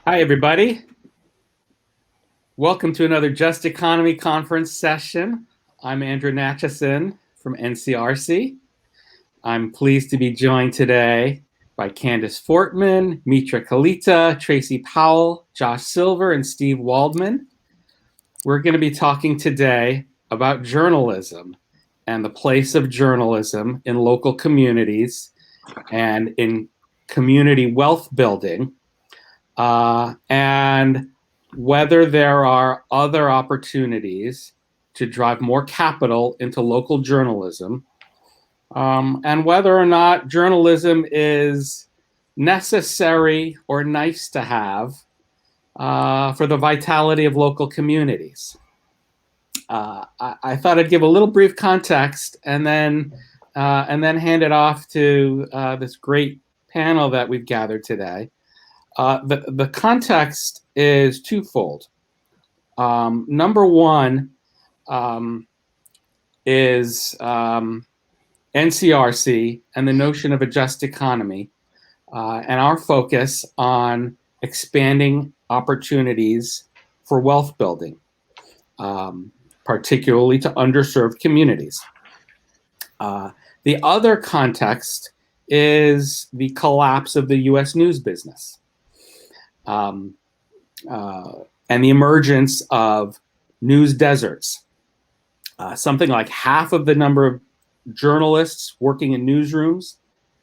Hi, everybody. Welcome to another Just Economy Conference session. I'm Andrew Natchison from NCRC. I'm pleased to be joined today by Candace Fortman, Mitra Kalita, Tracy Powell, Josh Silver, and Steve Waldman. We're going to be talking today about journalism and the place of journalism in local communities and in community wealth building. And whether there are other opportunities to drive more capital into local journalism, and whether or not journalism is necessary or nice to have for the vitality of local communities. I thought I'd give a little brief context and then hand it off to this great panel that we've gathered today. The context is twofold. Number one is NCRC and the notion of a just economy, and our focus on expanding opportunities for wealth building, particularly to underserved communities. The other context is the collapse of the U.S. news business. And the emergence of news deserts. Something like half of the number of journalists working in newsrooms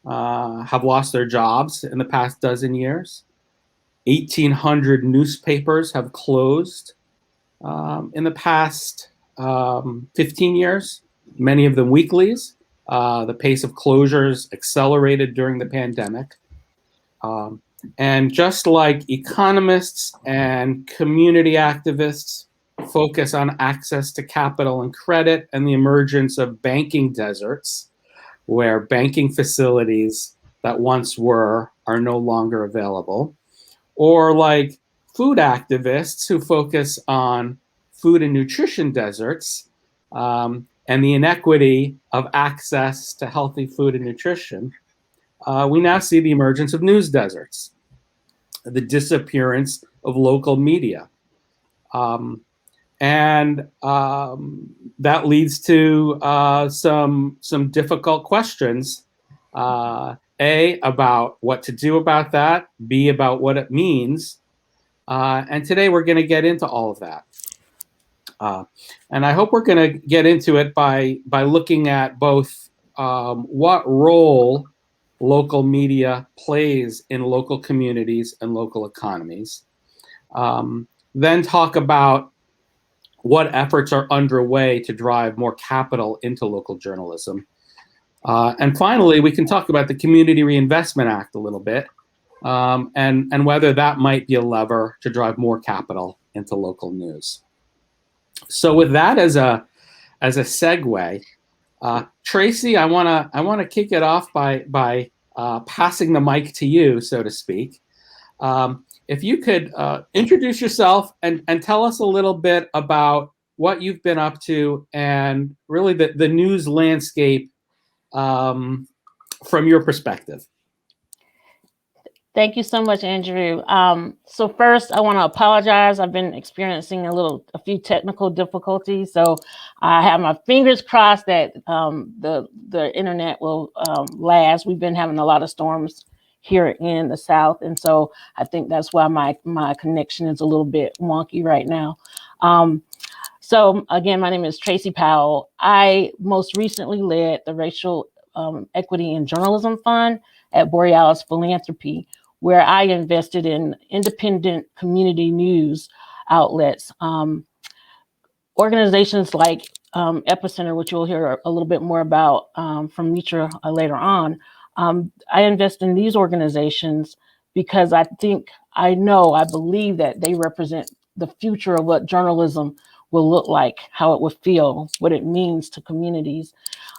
have lost their jobs in the past dozen years. 1,800 newspapers have closed in the past 15 years, many of them weeklies. The pace of closures accelerated during the pandemic. And just like economists and community activists focus on access to capital and credit and the emergence of banking deserts, where banking facilities that once were are no longer available, or like food activists who focus on food and nutrition deserts and the inequity of access to healthy food and nutrition, we now see the emergence of news deserts, the disappearance of local media. And that leads to some difficult questions. A, about what to do about that. B, about what it means. And today we're going to get into all of that. And I hope we're going to get into it by looking at both what role local media plays in local communities and local economies. Then talk about what efforts are underway to drive more capital into local journalism. And finally, we can talk about the Community Reinvestment Act a little bit, and whether that might be a lever to drive more capital into local news. So with that as a segue, Tracy, I wanna kick it off by passing the mic to you, so to speak. If you could introduce yourself and tell us a little bit about what you've been up to and really the news landscape from your perspective. Thank you so much, Andrew. So first, I want to apologize. I've been experiencing a few technical difficulties, so I have my fingers crossed that the internet will last. We've been having a lot of storms here in the South, and so I think that's why my connection is a little bit wonky right now. So again, my name is Tracy Powell. I most recently led the Racial Equity in Journalism Fund at Borealis Philanthropy, where I invested in independent community news outlets, organizations like Epicenter, which you'll hear a little bit more about from Mitra later on. I invest in these organizations because I believe that they represent the future of what journalism will look like, how it would feel, what it means to communities.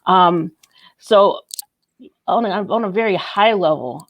So on a very high level,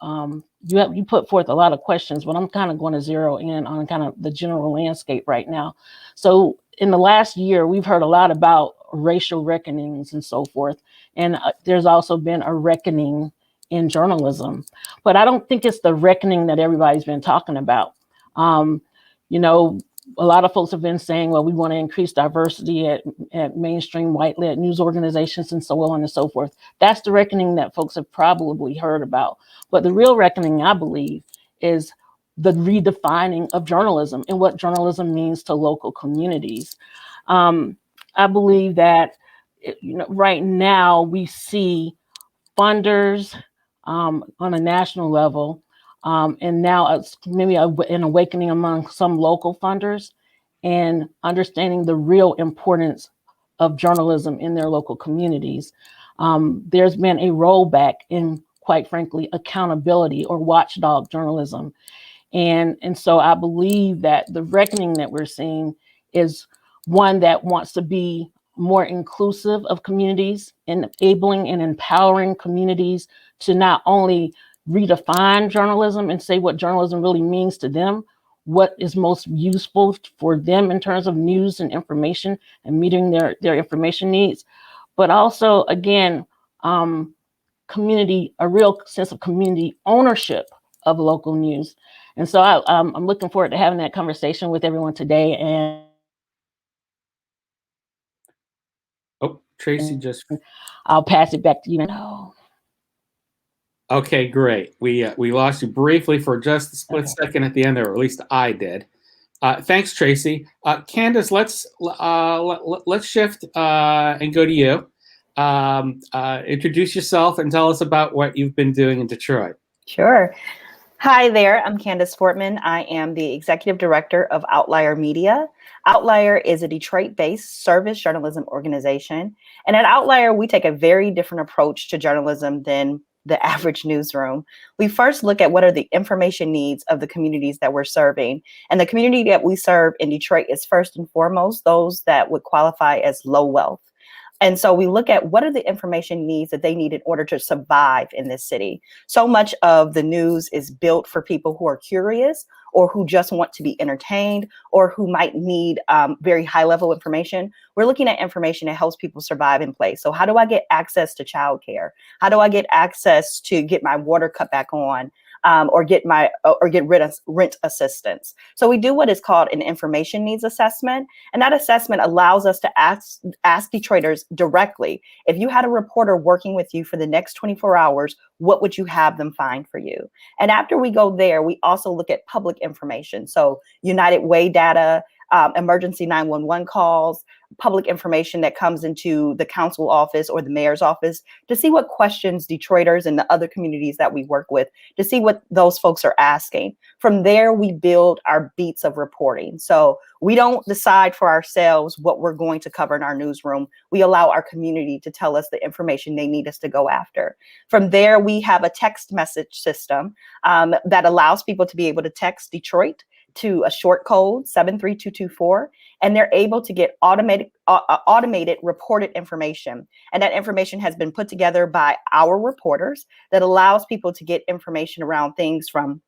you put forth a lot of questions, but I'm kind of going to zero in on kind of the general landscape right now. So in the last year, we've heard a lot about racial reckonings and so forth. And there's also been a reckoning in journalism, but I don't think it's the reckoning that everybody's been talking about. Um, you know, a lot of folks have been saying, well, we want to increase diversity at mainstream white-led news organizations and so on and so forth. That's the reckoning that folks have probably heard about. But the real reckoning, I believe, is the redefining of journalism and what journalism means to local communities. I believe that right now we see funders on a national level, and now it's maybe an awakening among some local funders and understanding the real importance of journalism in their local communities. There's been a rollback in, quite frankly, accountability or watchdog journalism. And so I believe that the reckoning that we're seeing is one that wants to be more inclusive of communities, enabling and empowering communities to not only redefine journalism and say what journalism really means to them, what is most useful for them in terms of news and information and meeting their information needs, but also, again, a real sense of community ownership of local news. And so I'm looking forward to having that conversation with everyone today. And Oh, Tracy just. I'll pass it back to you. No. Okay, great. We lost you briefly for just a split second at the end there, or at least I did. Thanks, Tracy. Candace, let's shift and go to you. Introduce yourself and tell us about what you've been doing in Detroit. Sure. Hi there, I'm Candace Fortman. I am the Executive Director of Outlier Media. Outlier is a Detroit-based service journalism organization. And at Outlier, we take a very different approach to journalism than the average newsroom. We first look at what are the information needs of the communities that we're serving. And the community that we serve in Detroit is first and foremost those that would qualify as low wealth. And so we look at what are the information needs that they need in order to survive in this city. So much of the news is built for people who are curious or who just want to be entertained or who might need very high level information. We're looking at information that helps people survive in place. So how do I get access to childcare? How do I get access to get my water cut back on? Or get rent assistance. So we do what is called an information needs assessment. And that assessment allows us to ask Detroiters directly, if you had a reporter working with you for the next 24 hours, what would you have them find for you? And after we go there, we also look at public information. So United Way data, emergency 911 calls, public information that comes into the council office or the mayor's office to see what questions Detroiters and the other communities that we work with, to see what those folks are asking. From there, we build our beats of reporting. So we don't decide for ourselves what we're going to cover in our newsroom. We allow our community to tell us the information they need us to go after. From there, we have a text message system that allows people to be able to text Detroit to a short code 73224, and they're able to get automated reported information. And that information has been put together by our reporters that allows people to get information around things from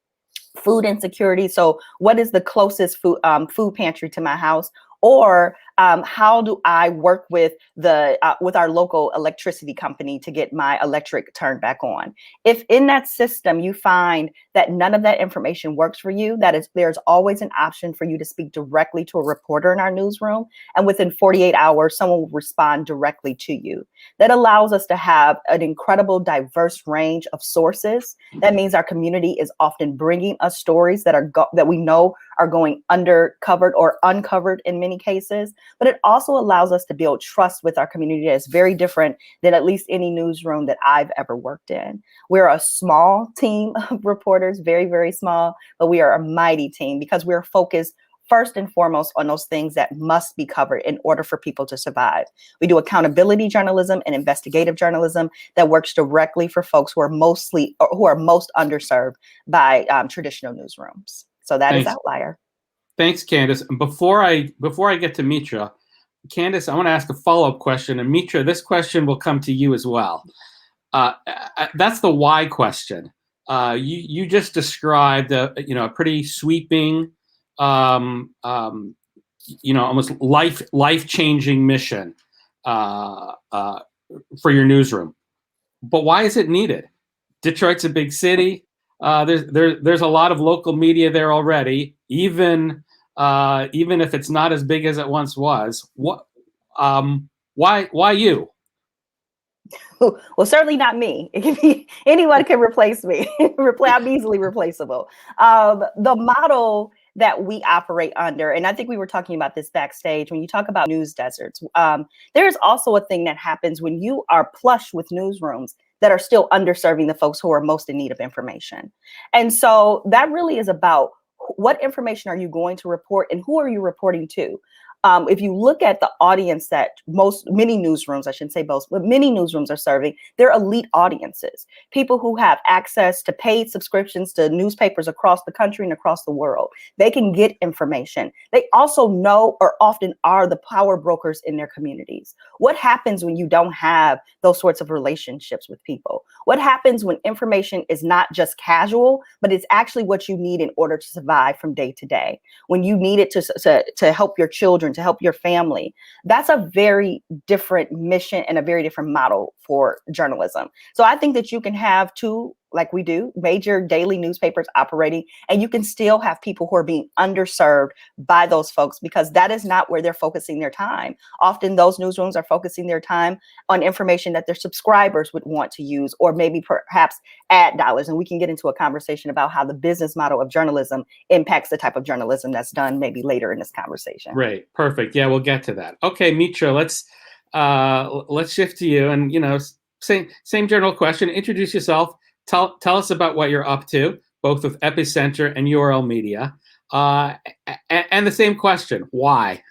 food insecurity. So what is the closest food pantry to my house? Or how do I work with our local electricity company to get my electric turned back on? If in that system you find that none of that information works for you, there's always an option for you to speak directly to a reporter in our newsroom, and within 48 hours, someone will respond directly to you. That allows us to have an incredible diverse range of sources. That means our community is often bringing us stories that we know are going undercovered or uncovered in many cases, but it also allows us to build trust with our community that is very different than at least any newsroom that I've ever worked in. We're a small team of reporters, very, very small, but we are a mighty team because we're focused first and foremost on those things that must be covered in order for people to survive. We do accountability journalism and investigative journalism that works directly for folks who are most underserved by traditional newsrooms. So that is Outlier. Thanks, Candace. And before I get to Mitra, Candace, I want to ask a follow-up question. And Mitra, this question will come to you as well. That's the why question. You just described a pretty sweeping, almost life-changing mission for your newsroom. But why is it needed? Detroit's a big city. There's a lot of local media there already. even if it's not as big as it once was. Why you? Well, certainly not me. It can be anyone can replace me. I'm easily replaceable. The model that we operate under, and I think we were talking about this backstage, when you talk about news deserts, there's also a thing that happens when you are plush with newsrooms that are still underserving the folks who are most in need of information. And so that really is about what information are you going to report and who are you reporting to? If you look at the audience that many newsrooms, I shouldn't say most, but many newsrooms are serving, they're elite audiences, people who have access to paid subscriptions to newspapers across the country and across the world. They can get information. They also know or often are the power brokers in their communities. What happens when you don't have those sorts of relationships with people? What happens when information is not just casual, but it's actually what you need in order to survive from day to day? When you need it to help your children, to help your family. That's a very different mission and a very different model for journalism. So I think that you can have two, like we do, major daily newspapers operating, and you can still have people who are being underserved by those folks because that is not where they're focusing their time. Often those newsrooms are focusing their time on information that their subscribers would want to use, or maybe perhaps ad dollars. And we can get into a conversation about how the business model of journalism impacts the type of journalism that's done maybe later in this conversation. Right. Perfect. Yeah, we'll get to that. Okay, Mitra, let's shift to you. And same general question. Introduce yourself. Tell us about what you're up to, both with Epicenter and URL Media. And the same question, why?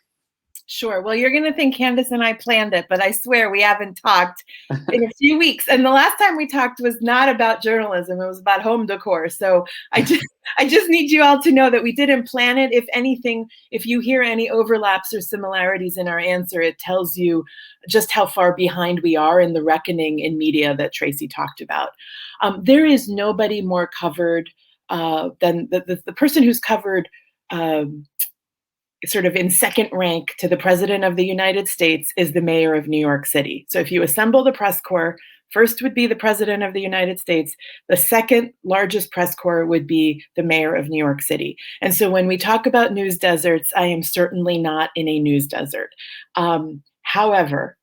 Sure. Well, you're going to think Candace and I planned it, but I swear we haven't talked in a few weeks. And the last time we talked was not about journalism. It was about home decor. So I just need you all to know that we didn't plan it. If anything, if you hear any overlaps or similarities in our answer, it tells you just how far behind we are in the reckoning in media that Tracy talked about. There is nobody more covered than the person who's covered sort of in second rank to the president of the United States is the mayor of New York City. So if you assemble the press corps, first would be the president of the United States. The second largest press corps would be the mayor of New York City. And so when we talk about news deserts, I am certainly not in a news desert. However,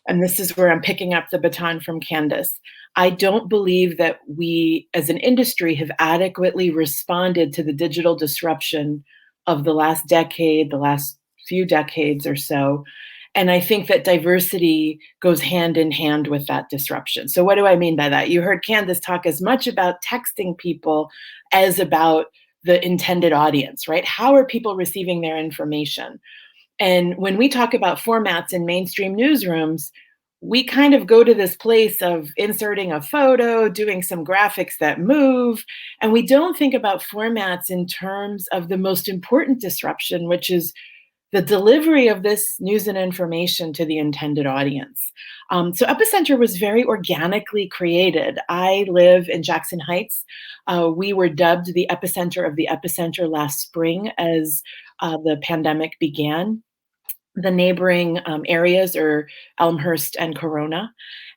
and this is where I'm picking up the baton from Candace, I don't believe that we as an industry have adequately responded to the digital disruption of the last decade, the last few decades or so. And I think that diversity goes hand in hand with that disruption. So what do I mean by that? You heard Candace talk as much about texting people as about the intended audience, right? How are people receiving their information? And when we talk about formats in mainstream newsrooms, we kind of go to this place of inserting a photo, doing some graphics that move, and we don't think about formats in terms of the most important disruption, which is the delivery of this news and information to the intended audience. So Epicenter was very organically created. I live in Jackson Heights. We were dubbed the epicenter of the epicenter last spring as the pandemic began. The neighboring areas are Elmhurst and Corona.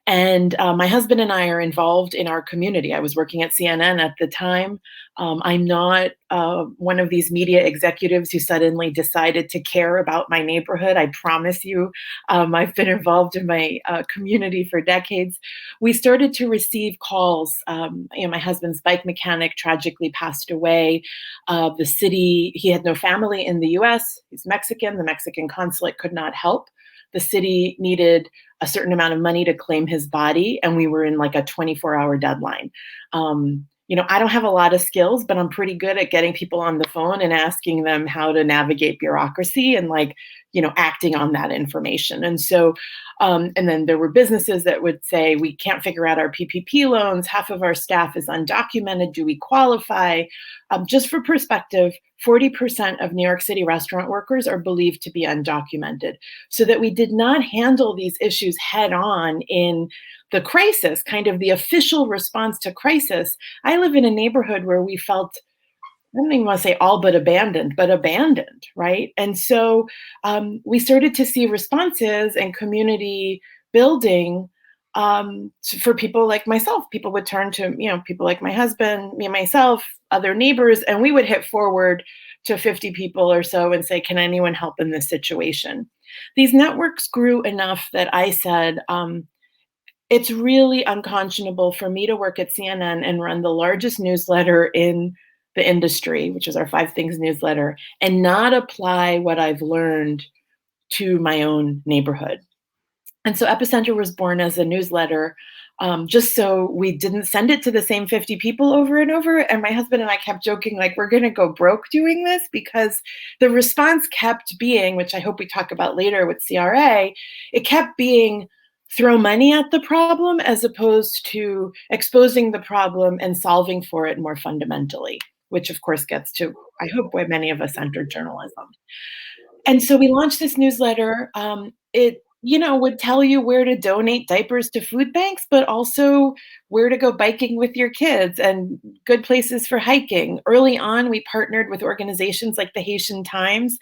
And my husband and I are involved in our community. I was working at CNN at the time. I'm not one of these media executives who suddenly decided to care about my neighborhood. I promise you, I've been involved in my community for decades. We started to receive calls. My husband's bike mechanic tragically passed away. The city, he had no family in the US. He's Mexican. The Mexican consulate could not help. The city needed a certain amount of money to claim his body, and we were in like a 24-hour deadline. I don't have a lot of skills, but I'm pretty good at getting people on the phone and asking them how to navigate bureaucracy and acting on that information. And so, and then there were businesses that would say, we can't figure out our PPP loans. Half of our staff is undocumented. Do we qualify? Just for perspective, 40% of New York City restaurant workers are believed to be undocumented. So that we did not handle these issues head on in the crisis, kind of the official response to crisis. I live in a neighborhood where we felt, I don't even want to say all but abandoned, right? And so we started to see responses and community building for people like myself. People would turn to, people like my husband, me and myself, other neighbors, and we would hit forward to 50 people or so and say, can anyone help in this situation? These networks grew enough that I said, it's really unconscionable for me to work at CNN and run the largest newsletter in the industry, which is our 5 Things newsletter, and not apply what I've learned to my own neighborhood. And so Epicenter was born as a newsletter, just so we didn't send it to the same 50 people over and over. And my husband and I kept joking, like, we're going to go broke doing this, because the response kept being, which I hope we talk about later with CRA, it kept being throw money at the problem as opposed to exposing the problem and solving for it more fundamentally, which of course gets to, I hope, why many of us entered journalism. And so we launched this newsletter. It would tell you where to donate diapers to food banks, but also where to go biking with your kids and good places for hiking. Early on, we partnered with organizations like the Haitian Times,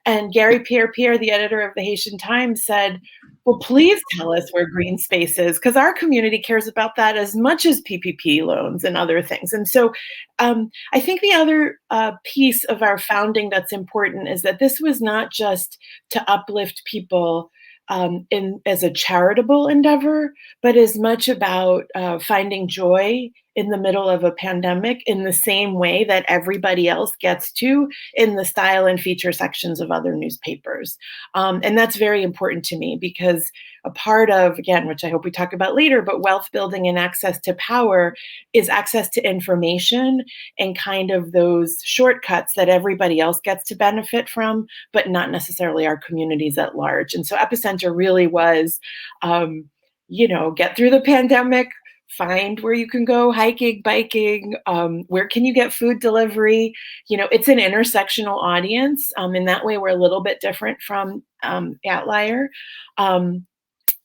and Gary Pierre, the editor of the Haitian Times, said, well, please tell us where green space is, because our community cares about that as much as PPP loans and other things. And so I think the other piece of our founding that's important is that this was not just to uplift people as a charitable endeavor, but as much about finding joy in the middle of a pandemic in the same way that everybody else gets to in the style and feature sections of other newspapers. And that's very important to me, because a part of, again, which I hope we talk about later, but wealth building and access to power is access to information and kind of those shortcuts that everybody else gets to benefit from, but not necessarily our communities at large. And so Epicenter really was, get through the pandemic, find where you can go hiking, biking, where can you get food delivery. It's an intersectional audience. In that way, we're a little bit different from Outlier.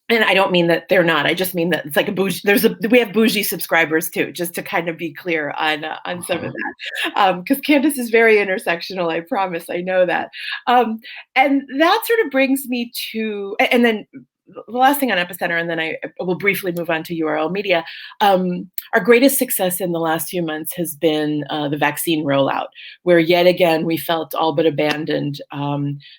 And I don't mean that they're not. I just mean that it's like a bougie. We have bougie subscribers too, just to kind of be clear on some of that. Because Candace is very intersectional. I promise. I know that. And that sort of brings me to, and then the last thing on Epicenter, and then I will briefly move on to URL Media. Our greatest success in the last few months has been the vaccine rollout, where yet again we felt all but abandoned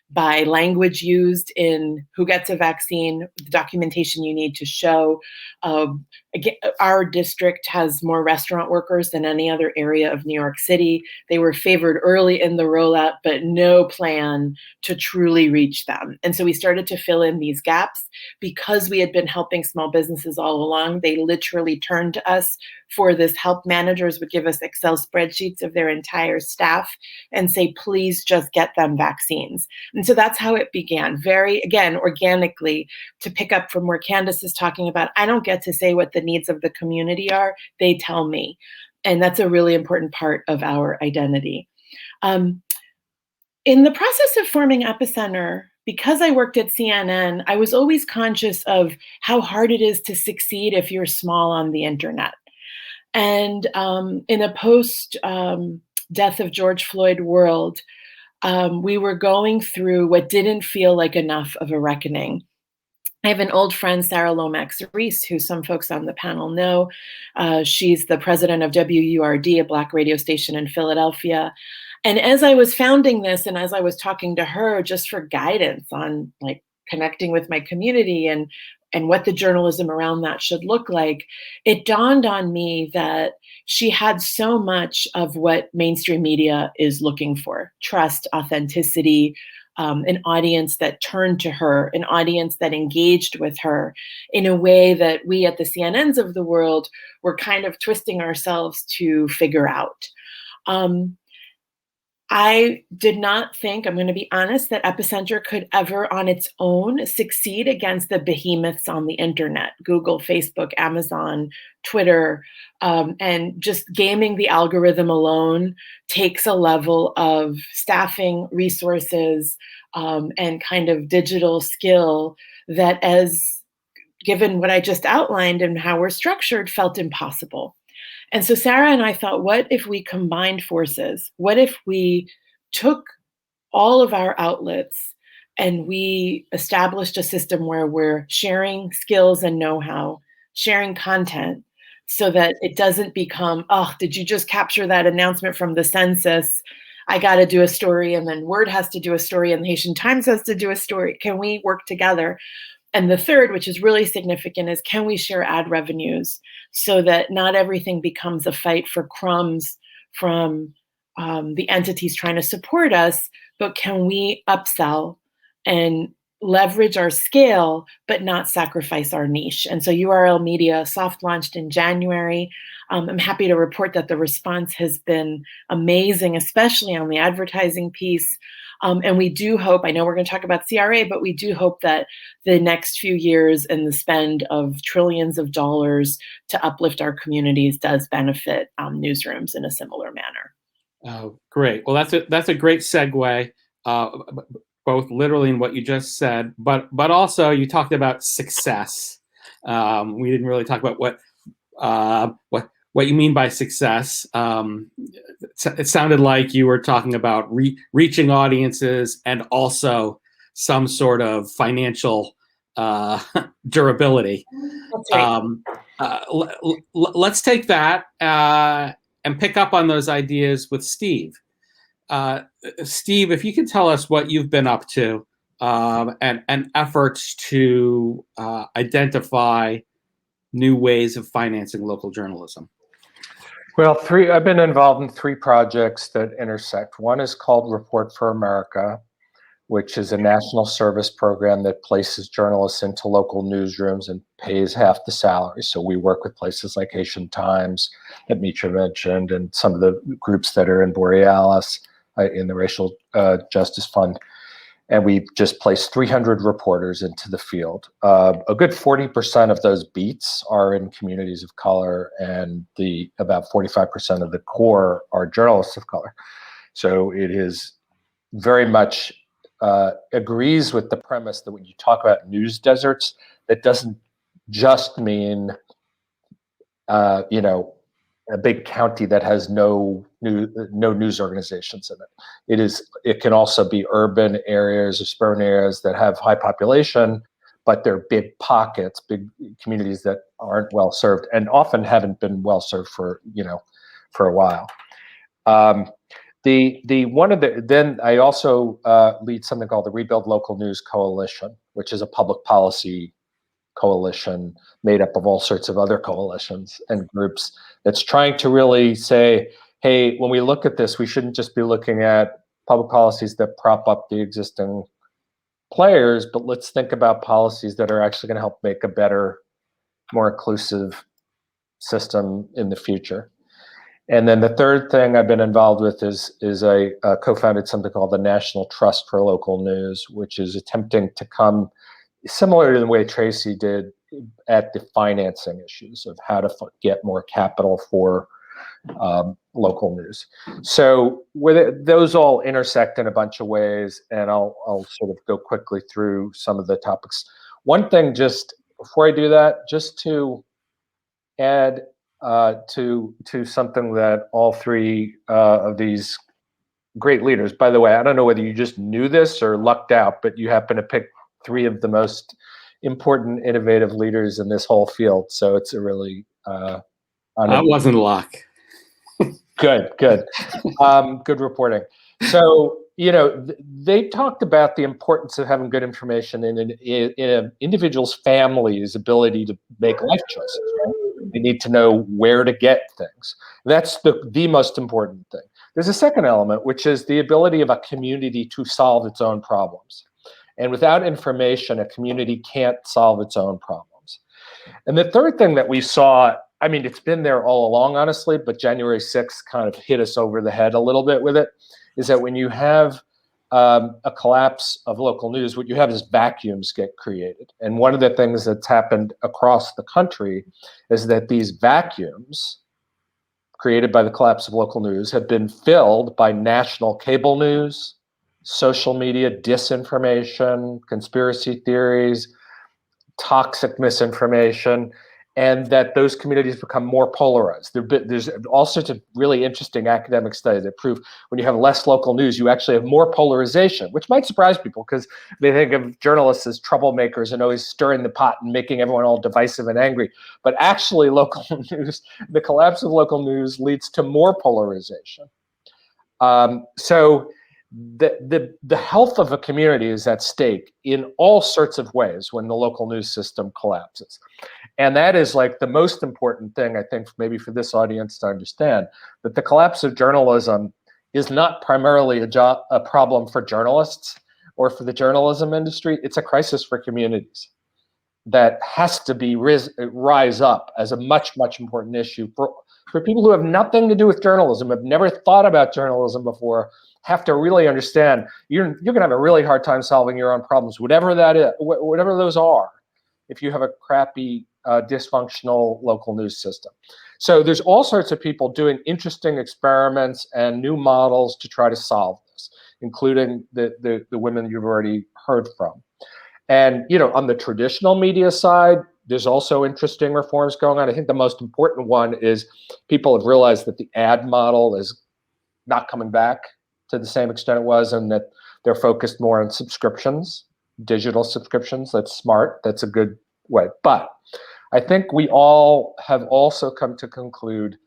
by language used in who gets a vaccine, the documentation you need to show. Again, our district has more restaurant workers than any other area of New York City. They were favored early in the rollout, but no plan to truly reach them. And so we started to fill in these gaps. Because we had been helping small businesses all along, they literally turned to us for this help. Managers would give us Excel spreadsheets of their entire staff and say, please just get them vaccines. And so that's how it began, very, again, organically, to pick up from where Candace is talking about. I don't get to say what the needs of the community are. They tell me. And that's a really important part of our identity. In the process of forming Epicenter, because I worked at CNN, I was always conscious of how hard it is to succeed if you're small on the internet. And in a post-death of George Floyd world, we were going through what didn't feel like enough of a reckoning. I have an old friend, Sarah Lomax Reese, who some folks on the panel know. She's the president of WURD, a Black radio station in Philadelphia. And as I was founding this, and as I was talking to her just for guidance on like connecting with my community and what the journalism around that should look like, it dawned on me that she had so much of what mainstream media is looking for: trust, authenticity, an audience that turned to her, an audience that engaged with her in a way that we at the CNNs of the world were kind of twisting ourselves to figure out. I did not think, I'm going to be honest, that Epicenter could ever on its own succeed against the behemoths on the internet: Google, Facebook, Amazon, Twitter, and just gaming the algorithm alone takes a level of staffing, resources, and kind of digital skill that, as given what I just outlined and how we're structured, felt impossible. And so Sarah and I thought, what if we combined forces? What if we took all of our outlets and we established a system where we're sharing skills and know-how, sharing content, so that it doesn't become, oh, did you just capture that announcement from the census? I got to do a story, and then Word has to do a story, and the Haitian Times has to do a story. Can we work together? And the third, which is really significant, is can we share ad revenues so that not everything becomes a fight for crumbs from the entities trying to support us, but can we upsell and leverage our scale, but not sacrifice our niche? And so URL Media soft launched in January. I'm happy to report that the response has been amazing, especially on the advertising piece. And we do hope, I know we're going to talk about CRA, but we do hope that the next few years and the spend of trillions of dollars to uplift our communities does benefit newsrooms in a similar manner. Oh, great. Well, that's a great segue, both literally in what you just said, but also you talked about success. We didn't really talk about what you mean by success. It sounded like you were talking about reaching audiences and also some sort of financial durability. That's right. Let's take that and pick up on those ideas with Steve. Steve, if you can tell us what you've been up to and efforts to identify new ways of financing local journalism. Well, I've been involved in 3 projects that intersect. One is called Report for America, which is a national service program that places journalists into local newsrooms and pays half the salary. So we work with places like Haitian Times that Mitra mentioned, and some of the groups that are in Borealis in the Racial Justice Fund. And we just placed 300 reporters into the field. A good 40% of those beats are in communities of color, and about 45% of the core are journalists of color. So it is very much agrees with the premise that when you talk about news deserts, that doesn't just mean a big county that has no news organizations in it. It can also be urban areas or suburban areas that have high population, but they're big pockets, big communities that aren't well served and often haven't been well served for a while. Then I also lead something called the Rebuild Local News Coalition, which is a public policy coalition made up of all sorts of other coalitions and groups that's trying to really say, hey, when we look at this, we shouldn't just be looking at public policies that prop up the existing players, but let's think about policies that are actually going to help make a better, more inclusive system in the future. And then the third thing I've been involved with is I co-founded something called the National Trust for Local News, which is attempting to come similar to the way Tracy did at the financing issues of how to get more capital for local news. So those all intersect in a bunch of ways, and I'll sort of go quickly through some of the topics. One thing, just before I do that, just to add to something that all 3 of these great leaders, by the way, I don't know whether you just knew this or lucked out, but you happen to pick 3 of the most important, innovative leaders in this whole field. So it's a really that wasn't luck. Good reporting. So they talked about the importance of having good information in an individual's family's ability to make life choices. Right? They need to know where to get things. That's the most important thing. There's a second element, which is the ability of a community to solve its own problems. And without information, a community can't solve its own problems. And the third thing that we saw, I mean, it's been there all along, honestly, but January 6th kind of hit us over the head a little bit with it, is that when you have a collapse of local news, what you have is vacuums get created. And one of the things that's happened across the country is that these vacuums created by the collapse of local news have been filled by national cable news, social media, disinformation, conspiracy theories, toxic misinformation, and that those communities become more polarized. There's all sorts of really interesting academic studies that prove when you have less local news, you actually have more polarization, which might surprise people because they think of journalists as troublemakers and always stirring the pot and making everyone all divisive and angry. But actually, local news, the collapse of local news leads to more polarization. So the health of a community is at stake in all sorts of ways when the local news system collapses. And that is like the most important thing, I think, maybe for this audience to understand, that the collapse of journalism is not primarily a problem for journalists or for the journalism industry. It's a crisis for communities that has to be rise up as a much, much important issue for people who have nothing to do with journalism, have never thought about journalism before, have to really understand you're going to have a really hard time solving your own problems, whatever that is, whatever those are, if you have a crappy, dysfunctional local news system. So there's all sorts of people doing interesting experiments and new models to try to solve this, including the women you've already heard from. And, you know, on the traditional media side, there's also interesting reforms going on. I think the most important one is people have realized that the ad model is not coming back to the same extent it was, and that they're focused more on subscriptions, digital subscriptions. That's smart. That's a good way. But I think we all have also come to conclude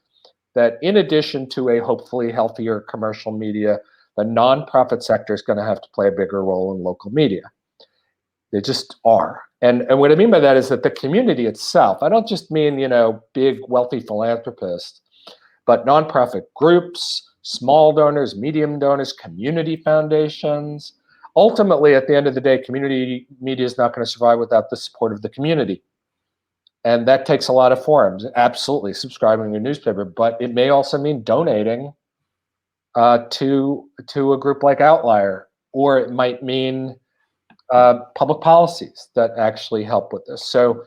that in addition to a hopefully healthier commercial media, the nonprofit sector is going to have to play a bigger role in local media. They just are. And what I mean by that is that the community itself, I don't just mean, you know, big wealthy philanthropists, but nonprofit groups, small donors, medium donors, community foundations. Ultimately, at the end of the day, community media is not going to survive without the support of the community. And that takes a lot of forms. Absolutely, subscribing to a newspaper, but it may also mean donating to a group like Outlier, or it might mean public policies that actually help with this. So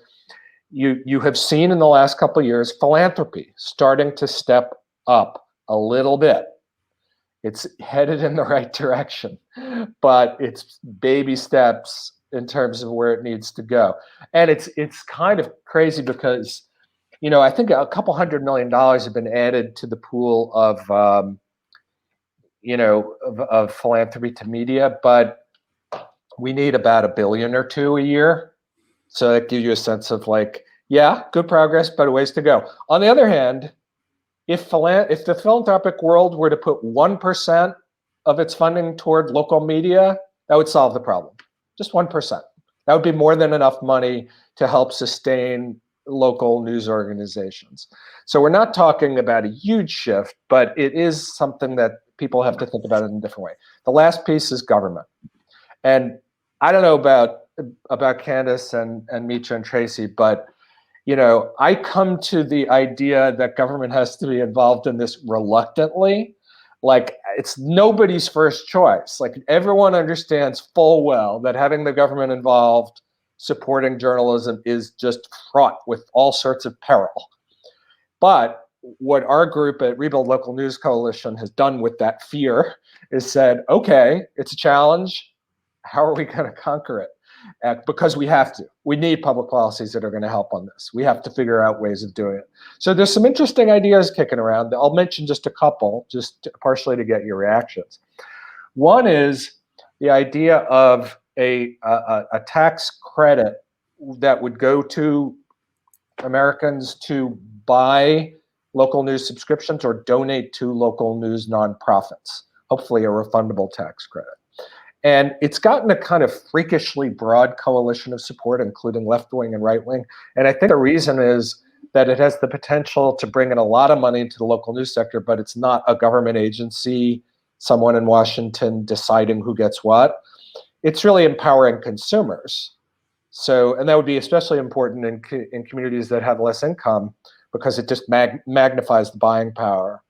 you have seen in the last couple of years philanthropy starting to step up a little bit. It's headed in the right direction, but it's baby steps in terms of where it needs to go. And it's kind of crazy because, you know, I think a couple $100 million have been added to the pool of of philanthropy to media, but we need about $1 billion or $2 billion a year. So that gives you a sense of like, yeah, good progress, but a ways to go. On the other hand, if the philanthropic world were to put 1% of its funding toward local media, that would solve the problem. Just 1%. That would be more than enough money to help sustain local news organizations. So we're not talking about a huge shift, but it is something that people have to think about in a different way. The last piece is government. And I don't know about Candace and Mitra and Tracy, but you know, I come to the idea that government has to be involved in this reluctantly. Like, it's nobody's first choice. Like, everyone understands full well that having the government involved supporting journalism is just fraught with all sorts of peril. But what our group at Rebuild Local News Coalition has done with that fear is said, okay, it's a challenge. How are we going to conquer it? Because we have to. We need public policies that are going to help on this. We have to figure out ways of doing it. So there's some interesting ideas kicking around. I'll mention just a couple, just partially to get your reactions. One is the idea of a tax credit that would go to Americans to buy local news subscriptions or donate to local news nonprofits, hopefully a refundable tax credit. And it's gotten a kind of freakishly broad coalition of support, including left-wing and right-wing. And I think the reason is that it has the potential to bring in a lot of money into the local news sector, but it's not a government agency, someone in Washington deciding who gets what. It's really empowering consumers. So, and that would be especially important in communities that have less income, because it just magnifies the buying power.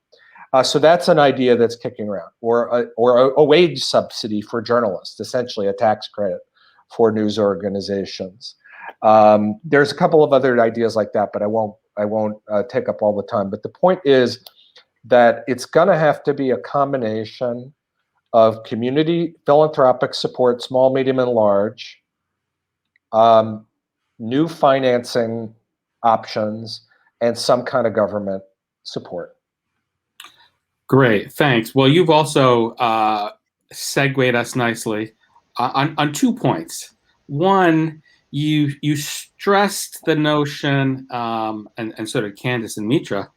So that's an idea that's kicking around, or a wage subsidy for journalists, essentially a tax credit for news organizations. There's a couple of other ideas like that, but I won't take up all the time. But the point is that it's going to have to be a combination of community philanthropic support, small, medium, and large, new financing options, and some kind of government support. Great, thanks. Well, you've also segued us nicely on 2 points. One, you stressed the notion, and so did Candace and Mitra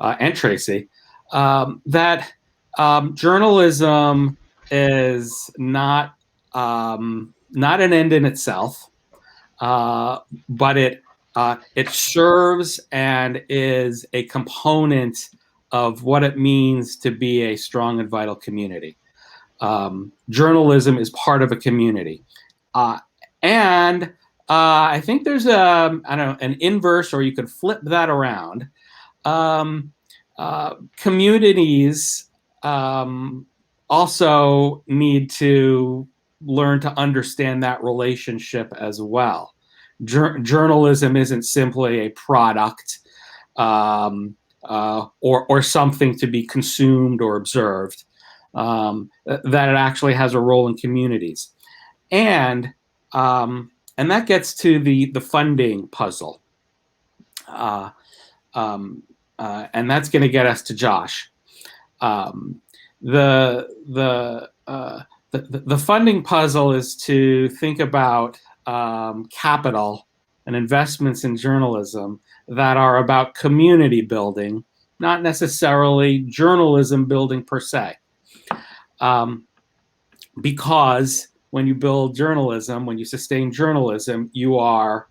and Tracy, that journalism is not an end in itself, but it serves and is a component of what it means to be a strong and vital community. Journalism is part of a community, and I think there's an inverse, or you could flip that around. Communities also need to learn to understand that relationship as well. Journalism isn't simply a product or something to be consumed or observed. That it actually has a role in communities, and that gets to the funding puzzle, and that's going to get us to Josh. The funding puzzle is to think about capital and investments in journalism that are about community building, not necessarily journalism building per se. Because when you build journalism, when you sustain journalism, you are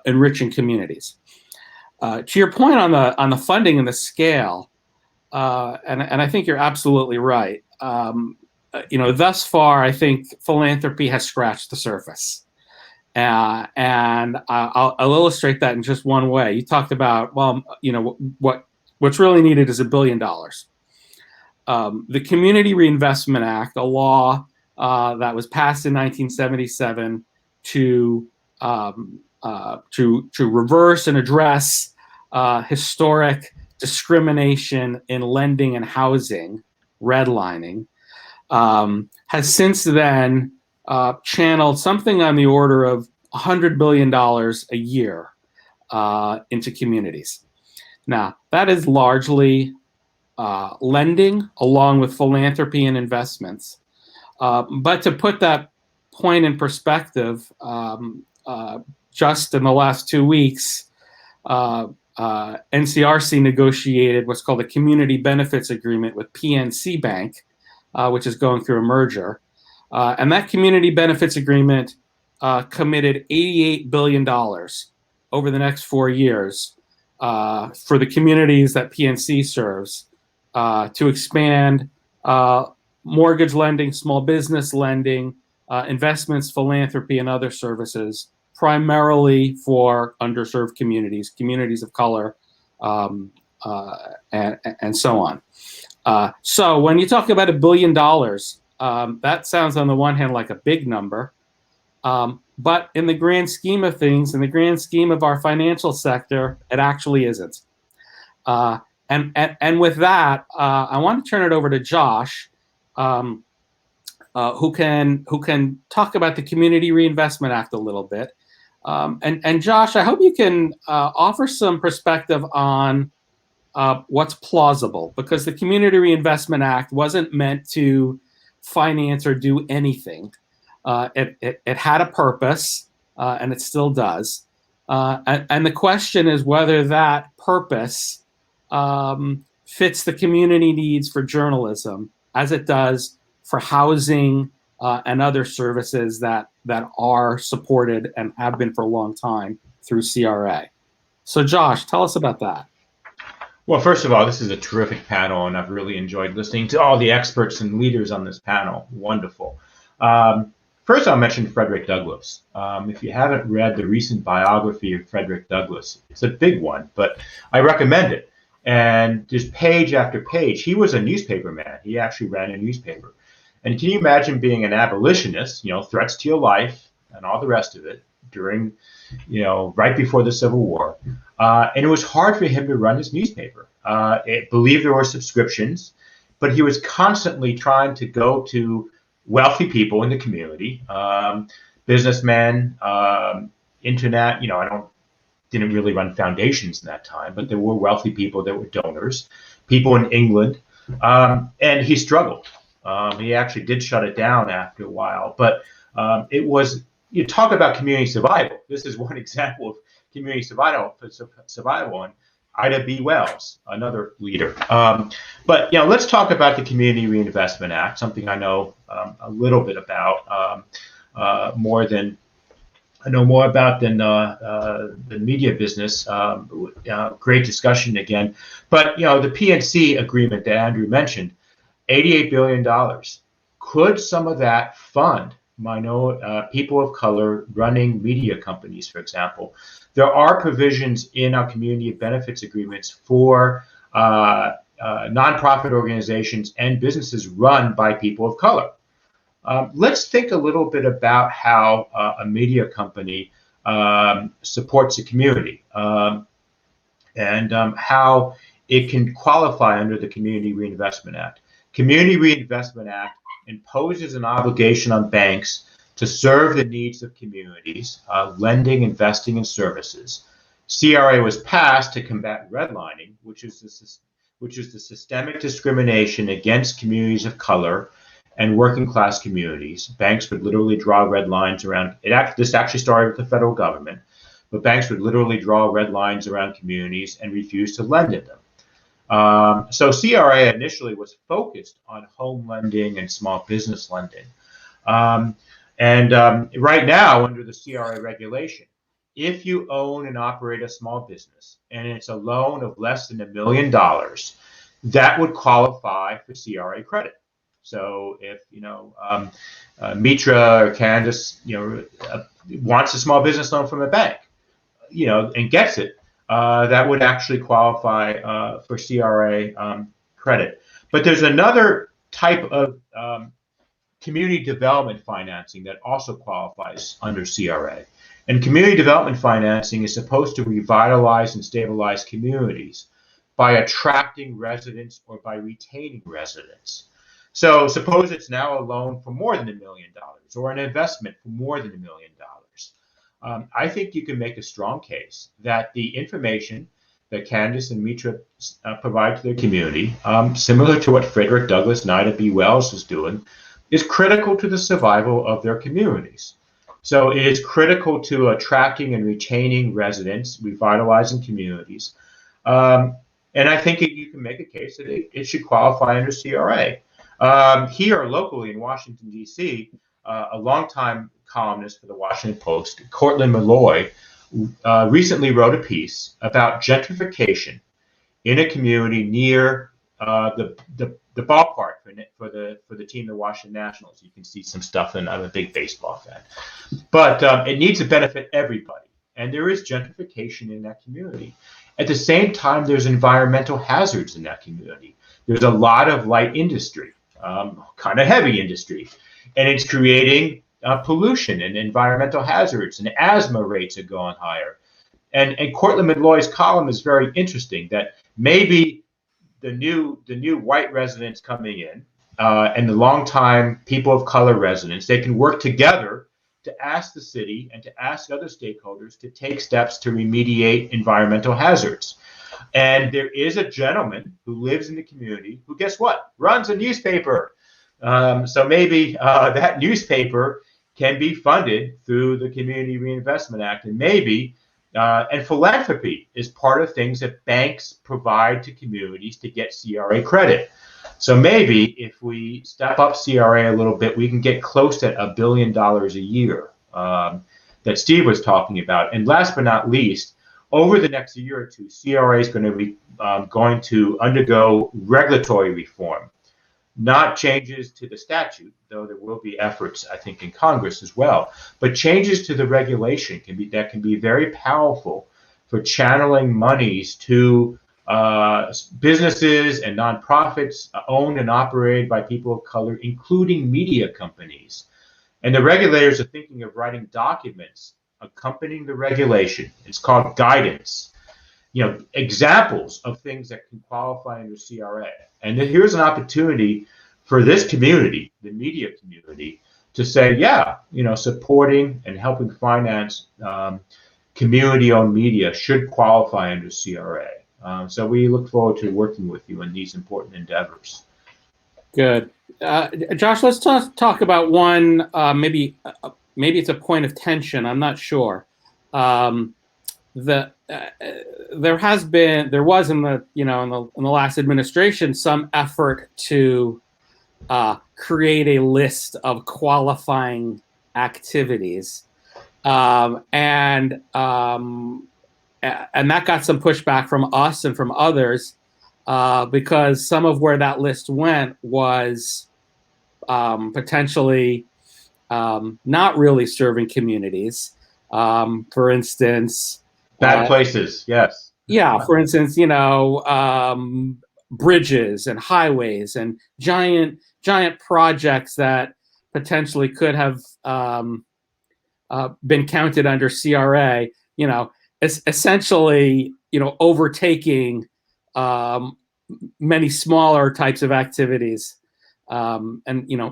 enriching communities. To your point on the funding and the scale, and I think you're absolutely right. Thus far, I think philanthropy has scratched the surface, and I'll illustrate that in just one way. You talked about, what's really needed is $1 billion. The Community Reinvestment Act, a law that was passed in 1977 to reverse and address historic discrimination in lending and housing, redlining, has since then channeled something on the order of $100 billion a year into communities. Now, that is largely lending along with philanthropy and investments. But to put that point in perspective, just in the last 2 weeks, NCRC negotiated what's called a Community Benefits Agreement with PNC Bank, which is going through a merger. And that Community Benefits Agreement committed $88 billion over the next 4 years for the communities that PNC serves to expand mortgage lending, small business lending, investments, philanthropy, and other services, primarily for underserved communities, communities of color, and so on. So when you talk about $1 billion, that sounds on the one hand like a big number, but in the grand scheme of things, in the grand scheme of our financial sector, it actually isn't. And with that, I want to turn it over to Josh, who can talk about the Community Reinvestment Act a little bit. And Josh, I hope you can offer some perspective on what's plausible, because the Community Reinvestment Act wasn't meant to finance or do anything. It had a purpose, and it still does. And the question is whether that purpose fits the community needs for journalism as it does for housing and other services that are supported and have been for a long time through CRA. So Josh, tell us about that. Well, first of all, this is a terrific panel, and I've really enjoyed listening to all the experts and leaders on this panel. Wonderful. First, I'll mention Frederick Douglass. If you haven't read the recent biography of Frederick Douglass, it's a big one, but I recommend it. And just page after page, he was a newspaper man. He actually ran a newspaper. And can you imagine being an abolitionist, threats to your life and all the rest of it during, right before the Civil War. And it was hard for him to run his newspaper. I believe there were subscriptions, but he was constantly trying to go to wealthy people in the community, businessmen, internet. Didn't really run foundations in that time, but there were wealthy people that were donors, people in England, and he struggled. He actually did shut it down after a while, but it was, you talk about community survival. This is one example of community survival, and Ida B. Wells, another leader. But let's talk about the Community Reinvestment Act, something I know a little bit about, more than the media business. Great discussion again. But the PNC agreement that Andrew mentioned, $88 billion. Could some of that fund people of color running media companies, for example? There are provisions in our community benefits agreements for nonprofit organizations and businesses run by people of color. Let's think a little bit about how a media company supports a community and how it can qualify under the Community Reinvestment Act. Community Reinvestment Act imposes an obligation on banks to serve the needs of communities, lending, investing, and services. CRA was passed to combat redlining, which is the systemic discrimination against communities of color and working class communities. Banks would literally draw red lines around it. This actually started with the federal government, but banks would literally draw red lines around communities and refuse to lend in them. So CRA initially was focused on home lending and small business lending. Right now, under the CRA regulation, if you own and operate a small business and it's a loan of less than $1 million, that would qualify for CRA credit. So if Mitra or Candace wants a small business loan from a bank, and gets it, that would actually qualify for CRA credit. But there's another type of community development financing that also qualifies under CRA. And community development financing is supposed to revitalize and stabilize communities by attracting residents or by retaining residents. So suppose it's now a loan for more than $1 million or an investment for more than $1 million. I think you can make a strong case that the information that Candace and Mitra provide to their community, similar to what Frederick Douglass and Ida B. Wells is doing, is critical to the survival of their communities. So it is critical to attracting and retaining residents, revitalizing communities. And I think you can make a case that it should qualify under CRA. Here locally in Washington, D.C., a longtime columnist for the Washington Post, Cortland Malloy, recently wrote a piece about gentrification in a community near the ballpark for the team, the Washington Nationals. You can see some stuff, and I'm a big baseball fan. But it needs to benefit everybody, and there is gentrification in that community. At the same time, there's environmental hazards in that community. There's a lot of light industry, kind of heavy industry, and it's creating pollution and environmental hazards, and asthma rates are going higher. And Cortland Malloy's column is very interesting, that maybe the new white residents coming in and the longtime people of color residents, they can work together to ask the city and to ask other stakeholders to take steps to remediate environmental hazards. And there is a gentleman who lives in the community who, guess what, runs a newspaper. So maybe that newspaper can be funded through the Community Reinvestment Act, and maybe and philanthropy is part of things that banks provide to communities to get CRA credit. So maybe if we step up CRA a little bit, we can get close to $1 billion a year that Steve was talking about. And last but not least, over the next year or two, CRA is going to be going to undergo regulatory reform. Not changes to the statute, though there will be efforts, I think, in Congress as well, but changes to the regulation can be very powerful for channeling monies to businesses and nonprofits owned and operated by people of color, including media companies. And the regulators are thinking of writing documents accompanying the regulation. It's called guidance. Examples of things that can qualify under CRA. And then here's an opportunity for this community, the media community, to say, supporting and helping finance community-owned media should qualify under CRA. So we look forward to working with you in these important endeavors. Good. Josh, let's talk about one, maybe it's a point of tension, I'm not sure. The there was in the in the last administration some effort to create a list of qualifying activities, and that got some pushback from us and from others, because some of where that list went was potentially not really serving communities. For instance, Bad places, yes. yeah, for instance, bridges and highways and giant projects that potentially could have been counted under CRA, essentially, overtaking many smaller types of activities, and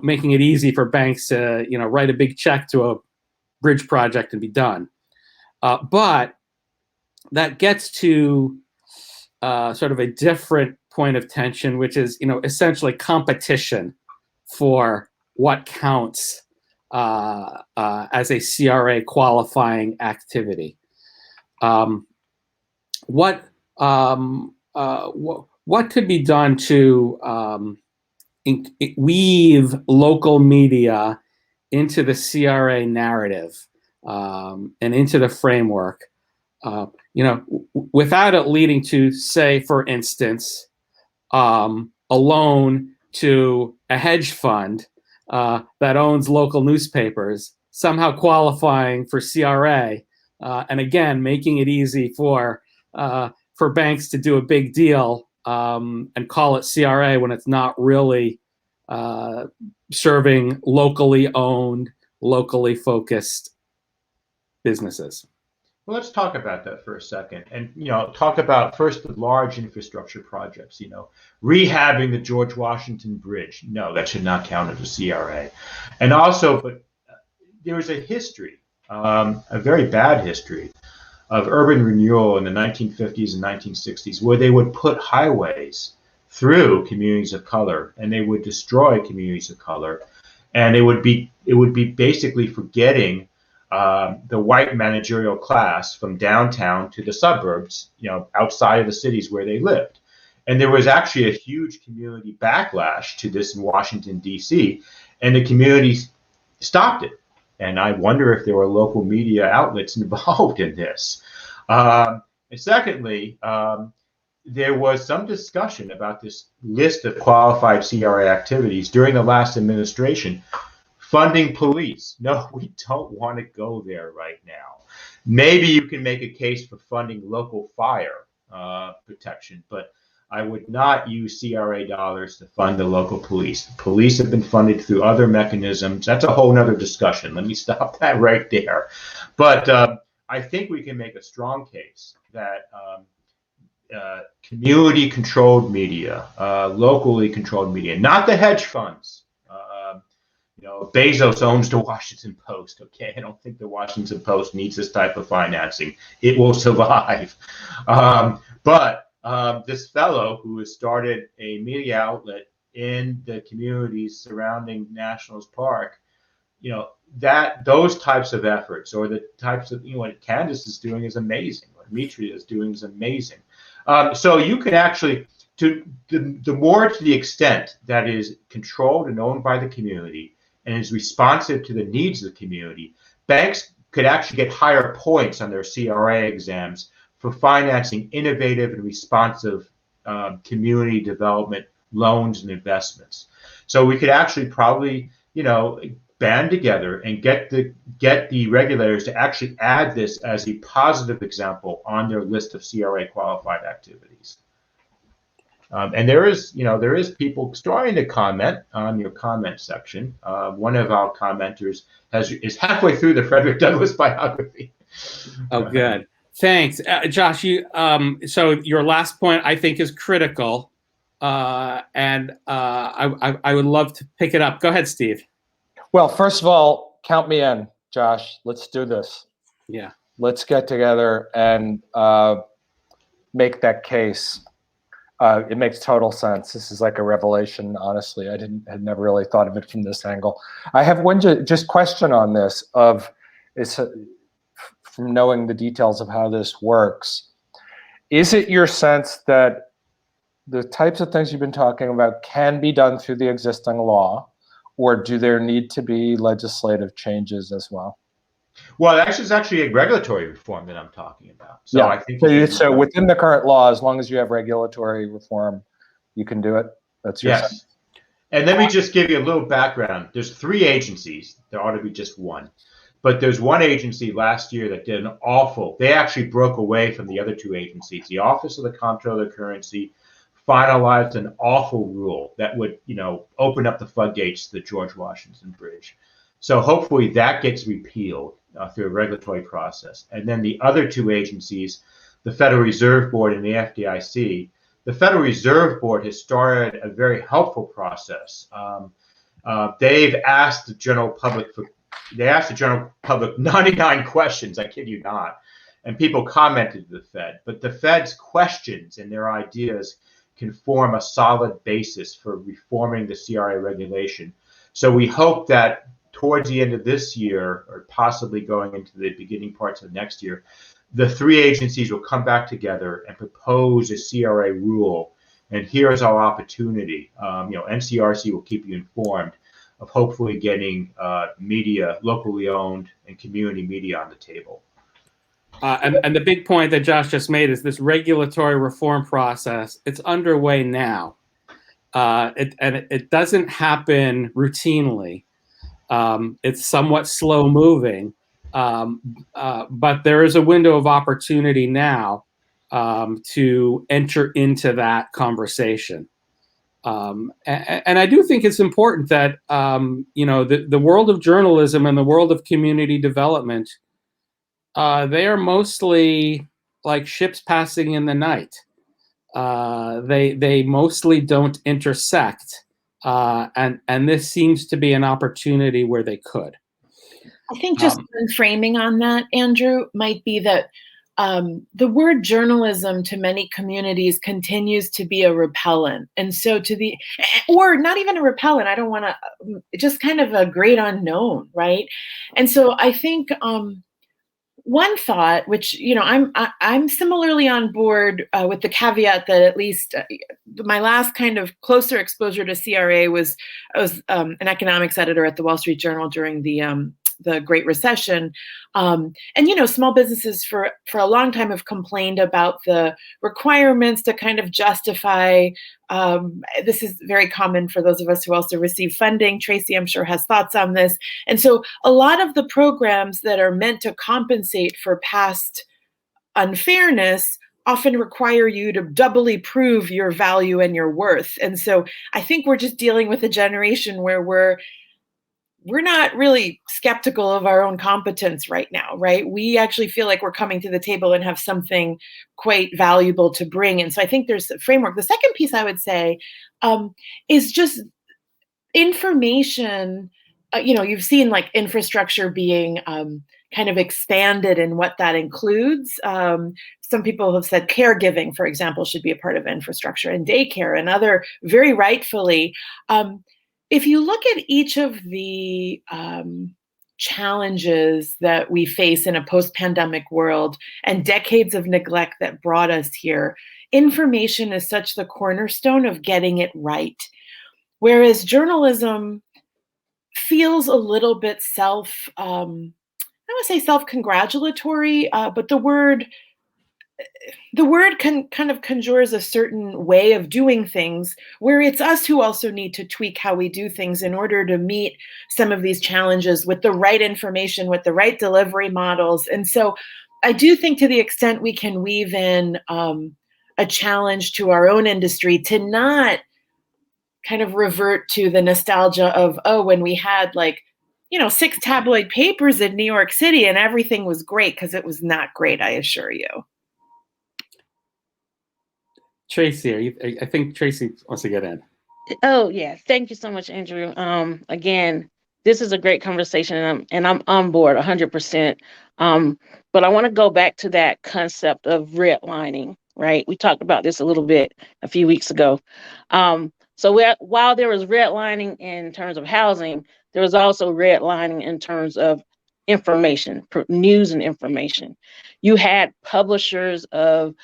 making it easy for banks to write a big check to a bridge project and be done. But that gets to sort of a different point of tension, which is essentially competition for what counts as a CRA qualifying activity. What could be done to weave local media into the CRA narrative, and into the framework, without it leading to, say, for instance, a loan to a hedge fund that owns local newspapers, somehow qualifying for CRA, and again making it easy for banks to do a big deal and call it CRA when it's not really serving locally owned, locally focused businesses. Well, let's talk about that for a second, and talk about first the large infrastructure projects. Rehabbing the George Washington Bridge. No, that should not count as a CRA. And also, but there was a history, a very bad history, of urban renewal in the 1950s and 1960s, where they would put highways through communities of color, and they would destroy communities of color, and it would be basically forgetting the white managerial class from downtown to the suburbs, outside of the cities where they lived. And there was actually a huge community backlash to this in Washington, D.C., and the community stopped it. And I wonder if there were local media outlets involved in this. And secondly, there was some discussion about this list of qualified CRA activities during the last administration. Funding police. No, we don't want to go there right now. Maybe you can make a case for funding local fire protection, but I would not use CRA dollars to fund the local police. The police have been funded through other mechanisms. That's a whole nother discussion. Let me stop that right there. But I think we can make a strong case that community-controlled media, locally controlled media, not the hedge funds. Bezos owns the Washington Post. Okay, I don't think the Washington Post needs this type of financing. It will survive. But this fellow who has started a media outlet in the communities surrounding Nationals Park, those types of efforts, or the types of what Candace is doing is amazing. What Mitri is doing is amazing. So you can actually, the more to the extent that is controlled and owned by the community and is responsive to the needs of the community, banks could actually get higher points on their CRA exams for financing innovative and responsive community development loans and investments. So we could actually probably, band together and get the regulators to actually add this as a positive example on their list of CRA qualified activities. And there is people starting to comment on your comment section. One of our commenters is halfway through the Frederick Douglass biography. Oh, good. Thanks, Josh. So your last point I think is critical, and I would love to pick it up. Go ahead, Steve. Well, first of all, count me in, Josh. Let's do this. Yeah. Let's get together and make that case. It makes total sense. This is like a revelation, honestly. I had never really thought of it from this angle. I have one just question on this from knowing the details of how this works. Is it your sense that the types of things you've been talking about can be done through the existing law, or do there need to be legislative changes as well? Well, it's actually a regulatory reform that I'm talking about. So Yeah. I think So within the current law, as long as you have regulatory reform, you can do it. That's your sense. yes. And let me just give you a little background. There's 3 agencies. There ought to be just one. But there's one agency last year that did an awful, they actually broke away from the other 2 agencies. The Office of the Comptroller of the Currency finalized an awful rule that would, open up the floodgates to the George Washington Bridge. So hopefully that gets repealed through a regulatory process. And then the other 2 agencies, the Federal Reserve Board and the FDIC, the Federal Reserve Board has started a very helpful process. They've asked the general public 99 questions, I kid you not, and people commented to the Fed. But the Fed's questions and their ideas can form a solid basis for reforming the CRA regulation. So we hope that towards the end of this year, or possibly going into the beginning parts of next year, the 3 agencies will come back together and propose a CRA rule. And here's our opportunity. NCRC will keep you informed of hopefully getting media, locally owned and community media on the table. And the big point that Josh just made is this regulatory reform process. It's underway now. It doesn't happen routinely. It's somewhat slow moving, but there is a window of opportunity now to enter into that conversation. And I do think it's important that, the world of journalism and the world of community development, they are mostly like ships passing in the night. They mostly don't intersect. And this seems to be an opportunity where they could. I think just one framing on that, Andrew, might be that the word journalism to many communities continues to be a repellent. And so or not even a repellent, I don't want to, just kind of a great unknown, right? And so I think one thought, which, I'm similarly on board with the caveat that at least my last kind of closer exposure to CRA was I was an economics editor at the Wall Street Journal during the Great Recession. And, small businesses for a long time have complained about the requirements to kind of justify. This is very common for those of us who also receive funding. Tracy, I'm sure, has thoughts on this. And so a lot of the programs that are meant to compensate for past unfairness often require you to doubly prove your value and your worth. And so I think we're just dealing with a generation where we're not really skeptical of our own competence right now, right? We actually feel like we're coming to the table and have something quite valuable to bring. And so I think there's a framework. The second piece I would say is just information. You've seen like infrastructure being kind of expanded and what that includes. Some people have said caregiving, for example, should be a part of infrastructure, and daycare, and other, very rightfully. If you look at each of the challenges that we face in a post-pandemic world and decades of neglect that brought us here, information is such the cornerstone of getting it right. Whereas journalism feels a little bit I don't want to say self-congratulatory, but the word kind of conjures a certain way of doing things where it's us who also need to tweak how we do things in order to meet some of these challenges with the right information, with the right delivery models. And so I do think to the extent we can weave in a challenge to our own industry to not kind of revert to the nostalgia of, when we had 6 tabloid papers in New York City and everything was great, because it was not great, I assure you. Tracy, I think Tracy wants to get in. Oh, yeah. Thank you so much, Andrew. Again, this is a great conversation, and I'm on board 100%. But I want to go back to that concept of redlining, right? We talked about this a little bit a few weeks ago. So while there was redlining in terms of housing, there was also redlining in terms of information, news and information. You had publishers of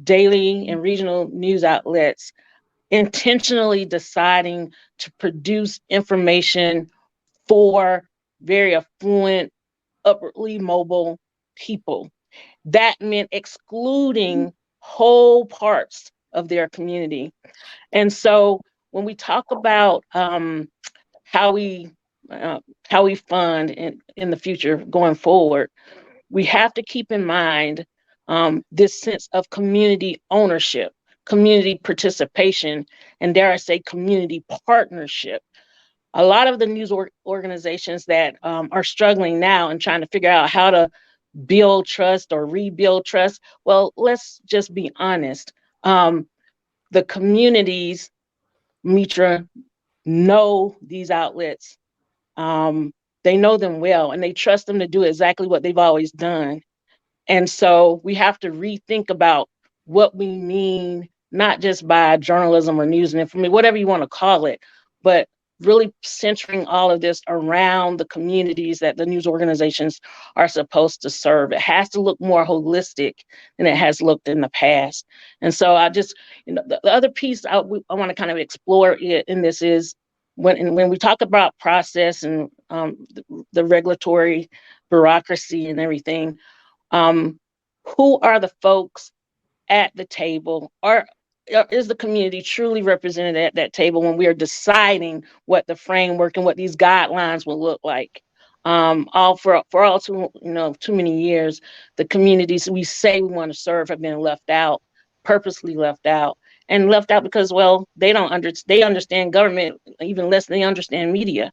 daily and regional news outlets intentionally deciding to produce information for very affluent, upwardly mobile people. That meant excluding whole parts of their community. And so when we talk about how we fund in the future going forward, we have to keep in mind this sense of community ownership, community participation, and dare I say, community partnership. A lot of the news organizations that are struggling now and trying to figure out how to build trust or rebuild trust, well, let's just be honest. The communities, Mitra, know these outlets. They know them well, and they trust them to do exactly what they've always done. And so we have to rethink about what we mean, not just by journalism or news and information, whatever you want to call it, but really centering all of this around the communities that the news organizations are supposed to serve. It has to look more holistic than it has looked in the past. And so I just, the other piece I want to kind of explore in this is when we talk about process and the regulatory bureaucracy and everything, who are the folks at the table? Is the community truly represented at that table when we are deciding what the framework and what these guidelines will look like? Too many years, the communities we say we want to serve have been left out, purposely left out, and left out because, well, they understand government even less than they understand media.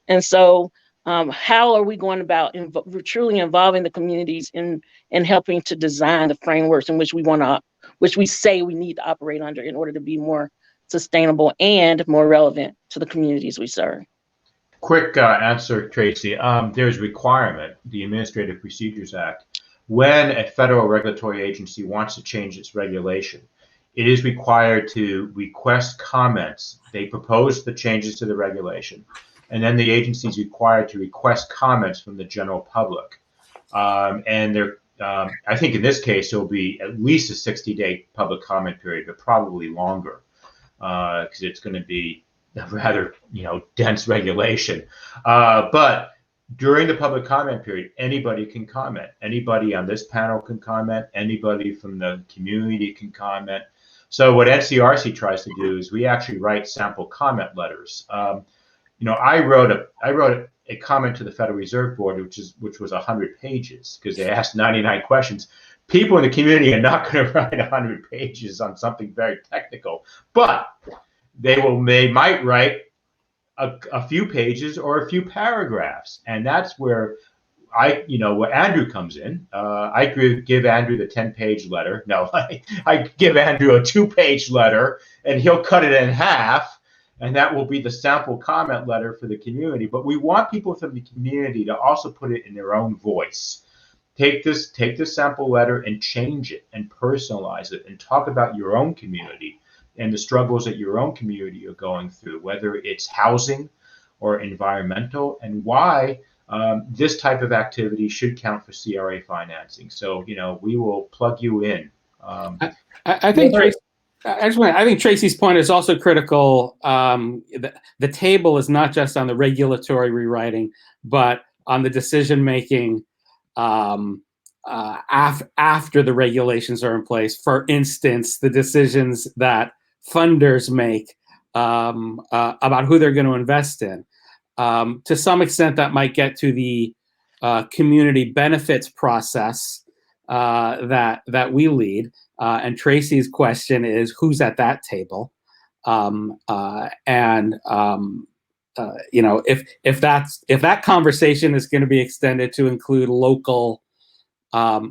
And so how are we going about truly involving the communities in helping to design the frameworks in which we say we need to operate under in order to be more sustainable and more relevant to the communities we serve? Quick answer, Tracy. There's requirement, the Administrative Procedures Act. When a federal regulatory agency wants to change its regulation, it is required to request comments. They propose the changes to the regulation, and then the agency is required to request comments from the general public. I think in this case, it will be at least a 60-day public comment period, but probably longer, because it's going to be a rather, dense regulation. But during the public comment period, anybody can comment. Anybody on this panel can comment. Anybody from the community can comment. So what NCRC tries to do is we actually write sample comment letters. I wrote a comment to the Federal Reserve Board, which was 100 pages because they asked 99 questions. People in the community are not going to write 100 pages on something very technical, but they might write a few pages or a few paragraphs, and that's where where Andrew comes in. I give Andrew the 10-page letter. No, I give Andrew a 2-page letter, and he'll cut it in half. And that will be the sample comment letter for the community. But we want people from the community to also put it in their own voice. Take this sample letter and change it and personalize it and talk about your own community and the struggles that your own community are going through, whether it's housing or environmental, and why this type of activity should count for CRA financing. So, we will plug you in. I think I think Tracy's point is also critical. The table is not just on the regulatory rewriting, but on the decision making after the regulations are in place. For instance, the decisions that funders make about who they're going to invest in. To some extent, that might get to the community benefits process that we lead. And Tracy's question is, who's at that table? If that conversation is going to be extended to include local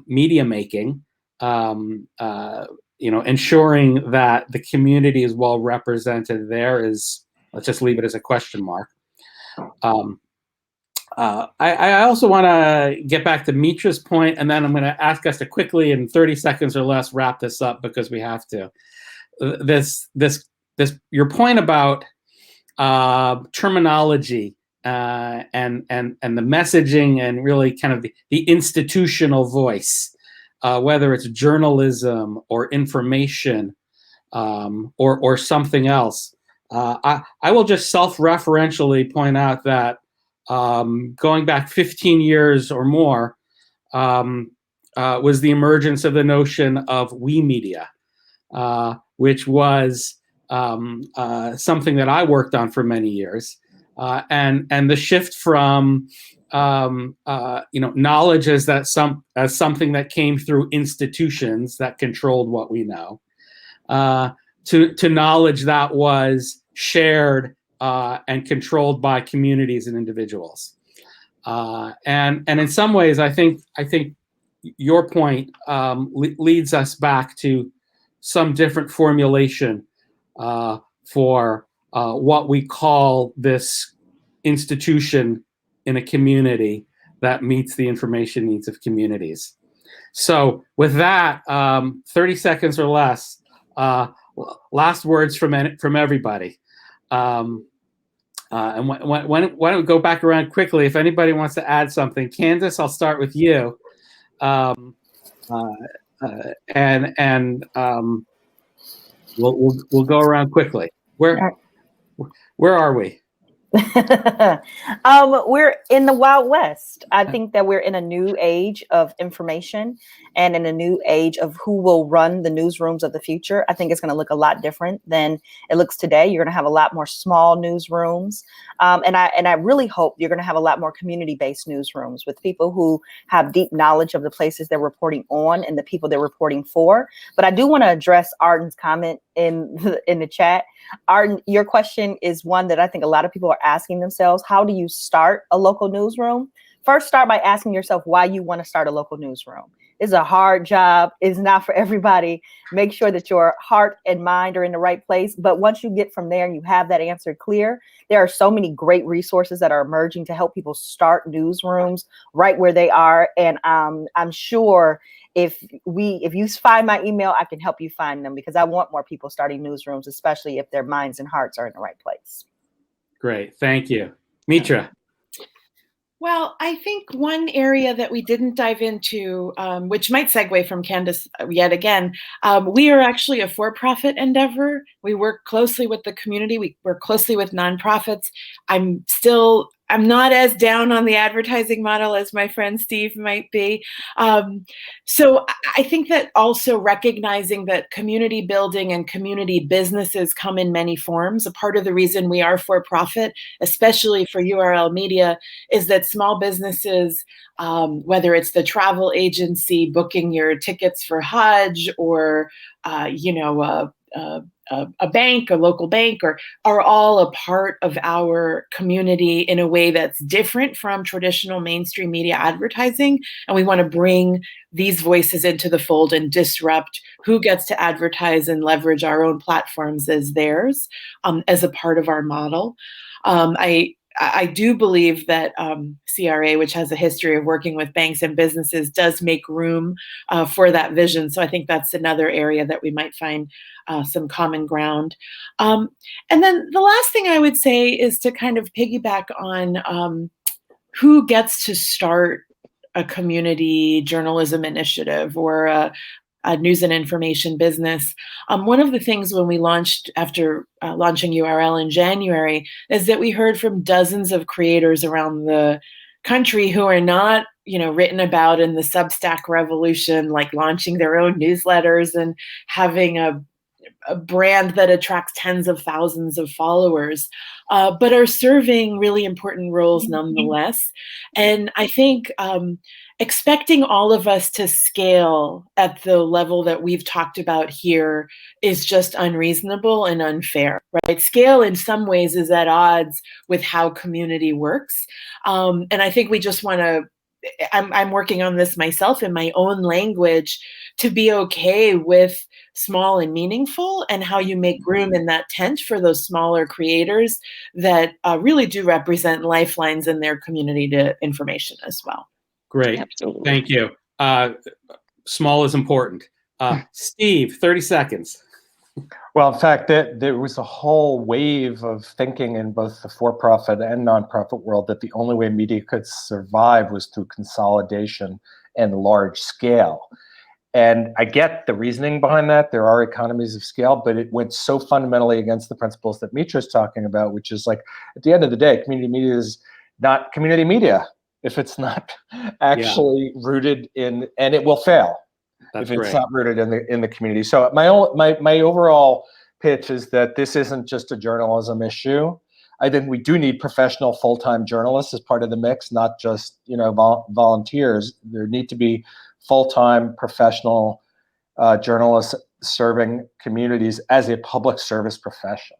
media making, ensuring that the community is well represented there is, let's just leave it as a question mark. I also want to get back to Mitra's point, and then I'm going to ask us to quickly, in 30 seconds or less, wrap this up because we have to. Your point about terminology and the messaging and really kind of the institutional voice, whether it's journalism or information or something else. I will just self-referentially point out that going back 15 years or more was the emergence of the notion of we media, which was something that I worked on for many years, and the shift from knowledge as something that came through institutions that controlled what we know, to knowledge that was shared and controlled by communities and individuals. And in some ways, I think your point leads us back to some different formulation for what we call this institution in a community that meets the information needs of communities. So with that, 30 seconds or less, last words from everybody. And why don't we go back around quickly if anybody wants to add something. Candace, I'll start with you. And we'll go around quickly. Where are we? We're in the Wild West. I think that we're in a new age of information and in a new age of who will run the newsrooms of the future. I think it's going to look a lot different than it looks today. You're going to have a lot more small newsrooms. And I really hope you're going to have a lot more community-based newsrooms with people who have deep knowledge of the places they're reporting on and the people they're reporting for. But I do want to address Arden's comment in the chat. Arden, your question is one that I think a lot of people are asking themselves. How do you start a local newsroom? First, start by asking yourself why you want to start a local newsroom. It's a hard job. It's not for everybody. Make sure that your heart and mind are in the right place. But once you get from there and you have that answer clear, there are so many great resources that are emerging to help people start newsrooms right where they are. And I'm sure if you find my email, I can help you find them, because I want more people starting newsrooms, especially if their minds and hearts are in the right place. Great. Thank you. Mitra. Well, I think one area that we didn't dive into, which might segue from Candace yet again, we are actually a for-profit endeavor. We work closely with the community. We work closely with nonprofits. I'm not as down on the advertising model as my friend Steve might be. So I think that also recognizing that community building and community businesses come in many forms. A part of the reason we are for profit, especially for URL Media, is that small businesses, whether it's the travel agency booking your tickets for Hajj or a bank, a local bank, are all a part of our community in a way that's different from traditional mainstream media advertising. And we want to bring these voices into the fold and disrupt who gets to advertise and leverage our own platforms as theirs, as a part of our model. I do believe that CRA, which has a history of working with banks and businesses, does make room for that vision. So I think that's another area that we might find some common ground. And then the last thing I would say is to kind of piggyback on who gets to start a community journalism initiative or a news and information business. One of the things when we launched, after launching URL in January, is that we heard from dozens of creators around the country who are not, written about in the Substack revolution, like launching their own newsletters and having a brand that attracts tens of thousands of followers, but are serving really important roles nonetheless. And I think expecting all of us to scale at the level that we've talked about here is just unreasonable and unfair, right? Scale in some ways is at odds with how community works. And I think we just want to, I'm working on this myself in my own language, to be okay with small and meaningful, and how you make room in that tent for those smaller creators that really do represent lifelines in their community to information as well. Great. Absolutely. Thank you. Small is important. Steve, 30 seconds. Well, in fact, there was a whole wave of thinking in both the for-profit and nonprofit world that the only way media could survive was through consolidation and large scale. And I get the reasoning behind that. There are economies of scale, but it went so fundamentally against the principles that Mitra's talking about, which is like, at the end of the day, community media is not community media if it's not actually rooted in, and it will fail. That's if it's great. not rooted in the community. So my overall pitch is that this isn't just a journalism issue. I think we do need professional full-time journalists as part of the mix, not just volunteers. There need to be full-time professional journalists serving communities as a public service profession,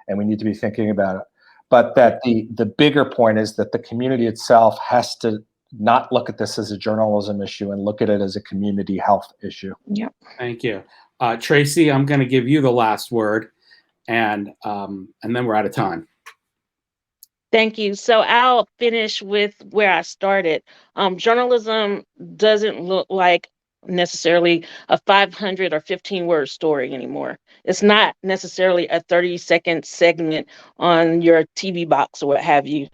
and we need to be thinking about it. But that the bigger point is that the community itself has to not look at this as a journalism issue and look at it as a community health issue. Yeah. Thank you. Tracy, I'm going to give you the last word, and then we're out of time. Thank you. So I'll finish with where I started. Journalism doesn't look like necessarily a 500 or 15-word story anymore. It's not necessarily a 30-second segment on your TV box or what have you.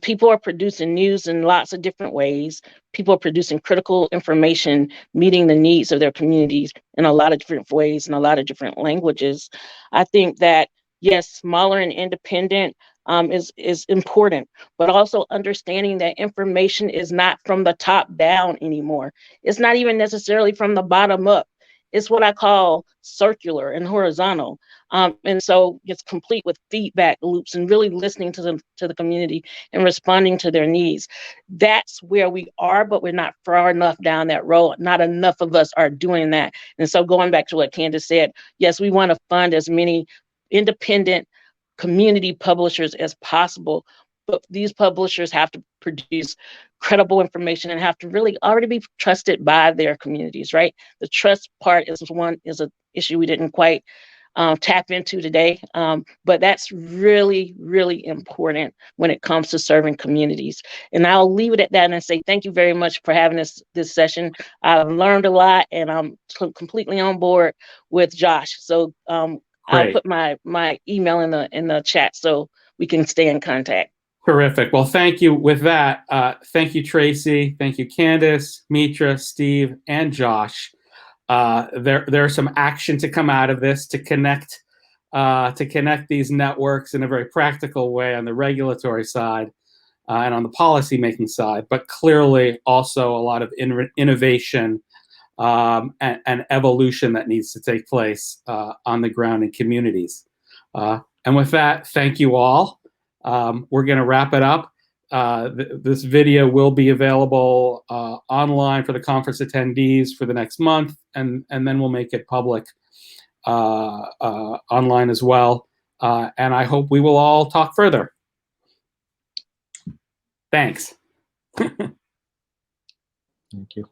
People are producing news in lots of different ways. People are producing critical information, meeting the needs of their communities in a lot of different ways, in a lot of different languages. I think that, yes, smaller and independent is important, but also understanding that information is not from the top down anymore. It's not even necessarily from the bottom up. It's what I call circular and horizontal. And so it's complete with feedback loops and really listening to the community and responding to their needs. That's where we are, but we're not far enough down that road. Not enough of us are doing that. And so going back to what Candace said, yes, we want to fund as many independent community publishers as possible, but these publishers have to produce credible information and have to really already be trusted by their communities, right? The trust part is an issue we didn't quite tap into today, but that's really, really important when it comes to serving communities. And I'll leave it at that and say thank you very much for having this session. I've learned a lot, and I'm completely on board with Josh. So I'll put my email in the chat so we can stay in contact. Terrific. Well, thank you. With that, thank you, Tracy. Thank you, Candace, Mitra, Steve, and Josh. There's some action to come out of this to connect these networks in a very practical way on the regulatory side and on the policy-making side, but clearly also a lot of innovation and evolution that needs to take place on the ground in communities. And with that, thank you all. We're going to wrap it up. This video will be available online for the conference attendees for the next month, and then we'll make it public online as well. And I hope we will all talk further. Thanks. Thank you.